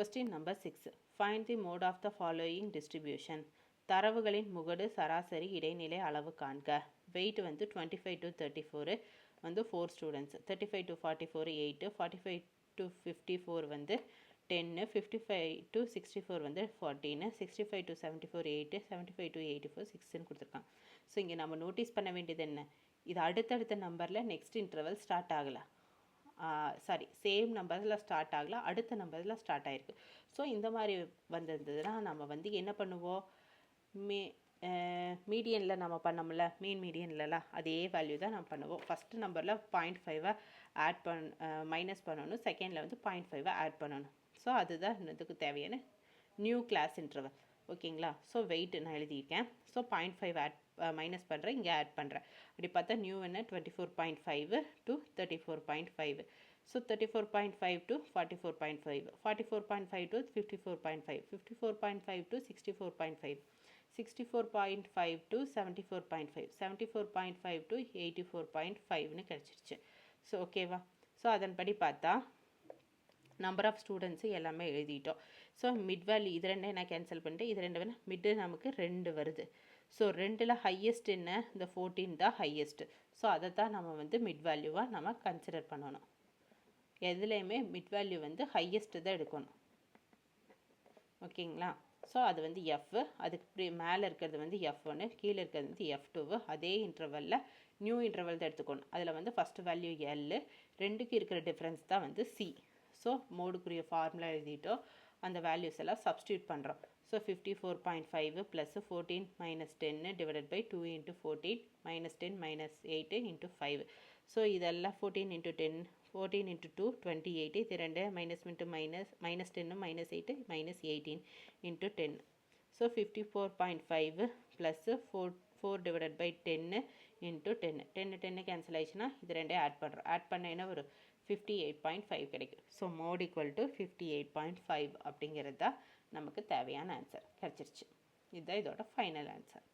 Question number 6. Find the mode of the following distribution. தரவுகளின் முகடு சராசரி இடைநிலை அளவு காண்க. weight வந்து 25 to 34 வந்து 4 students, 35 to 44 8, 45 to 54 வந்து 10, 55 to 64 வந்து 14, 65 to 74 8, 75 to 84 6 கொடுத்துருக்காங்க. ஸோ இங்கே நம்ம நோட்டீஸ் பண்ண வேண்டியது என்ன, இது அடுத்தடுத்த நம்பரில் நெக்ஸ்ட் இன்டர்வல் ஸ்டார்ட் ஆகலை, சாரி சேம் நம்பரில் ஸ்டார்ட் ஆகலை, அடுத்த நம்பரில் ஸ்டார்ட் ஆகிருக்கு. ஸோ இந்த மாதிரி வந்திருந்ததுன்னா நம்ம வந்து என்ன பண்ணுவோம், மீடியனில் நம்ம பண்ணோம்ல, மீன் மீடியன்லலாம் அதே வேல்யூ தான் நம்ம பண்ணுவோம். ஃபஸ்ட்டு நம்பரில் 0.5 ஆட் மைனஸ் பண்ணணும், செகண்டில் வந்து 0.5 ஆட் பண்ணணும். ஸோ அதுதான் இதுக்கு தேவையான நியூ கிளாஸ் இன்டர்வல். ஓகேங்களா. ஸோ வெயிட் நான் எழுதியிருக்கேன். ஸோ 0.5 ஆட் மைனஸ் பண்ணுறேன், இங்கே ஆட் பண்ணுறேன். அப்படி பார்த்தா நியூ என்ன 24.5 to 34.5. So 34.5 to 44.5, 44.5 to 54.5, 54.5 to 64.5, 64.5 to 74.5, 74.5 to 84.5ன்னு கிடச்சிருச்சு. ஸோ ஓகேவா. ஸோ அதன்படி பார்த்தா நம்பர் ஆஃப் ஸ்டூடெண்ட்ஸு எல்லாமே எழுதிட்டோம். ஸோ மிட் வேல்யூ இது ரெண்டே நான் கேன்சல் பண்ணிட்டு இது ரெண்டு வேணால் மிட்டு நமக்கு 2 வருது. ஸோ 2ல் ஹையஸ்ட் என்ன, இந்த 14 தான் ஹையஸ்ட்டு. ஸோ அதை தான் நம்ம வந்து மிட் வேல்யூவாக நம்ம கன்சிடர் பண்ணணும். எதுலேயுமே மிட் வேல்யூ வந்து ஹையஸ்ட்டு தான் எடுக்கணும். ஓகேங்களா. ஸோ அது வந்து எஃப், அதுக்கு மேலே இருக்கிறது வந்து F1, கீழே இருக்கிறது வந்து F2. அதே இன்டர்வலில் நியூ இன்டர்வல் தான் எடுத்துக்கணும். அதில் வந்து ஃபஸ்ட்டு வேல்யூ L, ரெண்டுக்கு இருக்கிற டிஃப்ரென்ஸ் தான் வந்து C. ஸோ மோடுக்குரிய ஃபார்முலா எழுதிட்டோம், அந்த வேல்யூஸ் எல்லாம் சப்ஸ்டியூட் பண்ணுறோம். So 54.5 plus 14 minus 10 divided by 2 into 14 minus 10 minus 8 into 5. So இதெல்லாம் 14 இன்ட்டு 10, 14 இன்ட்டு 2 28, இது ரெண்டு minus into minus 10 minus 8 minus 18 into 10. So 54.5 plus 4 divided by 10 into 10 cancel ஆயிடுச்சுன்னா இது ரெண்டே ஆட் பண்ணுறோம். ஆட் பண்ண என்ன ஒரு 58.5 கிடைக்கும். ஸோ மோட் ஈக்குவல் டு 58.5 அப்படிங்கிறது தான் நமக்கு தேவையான ஆன்சர் கிடச்சிருச்சு. இதுதான் இதோட ஃபைனல் ஆன்சர்.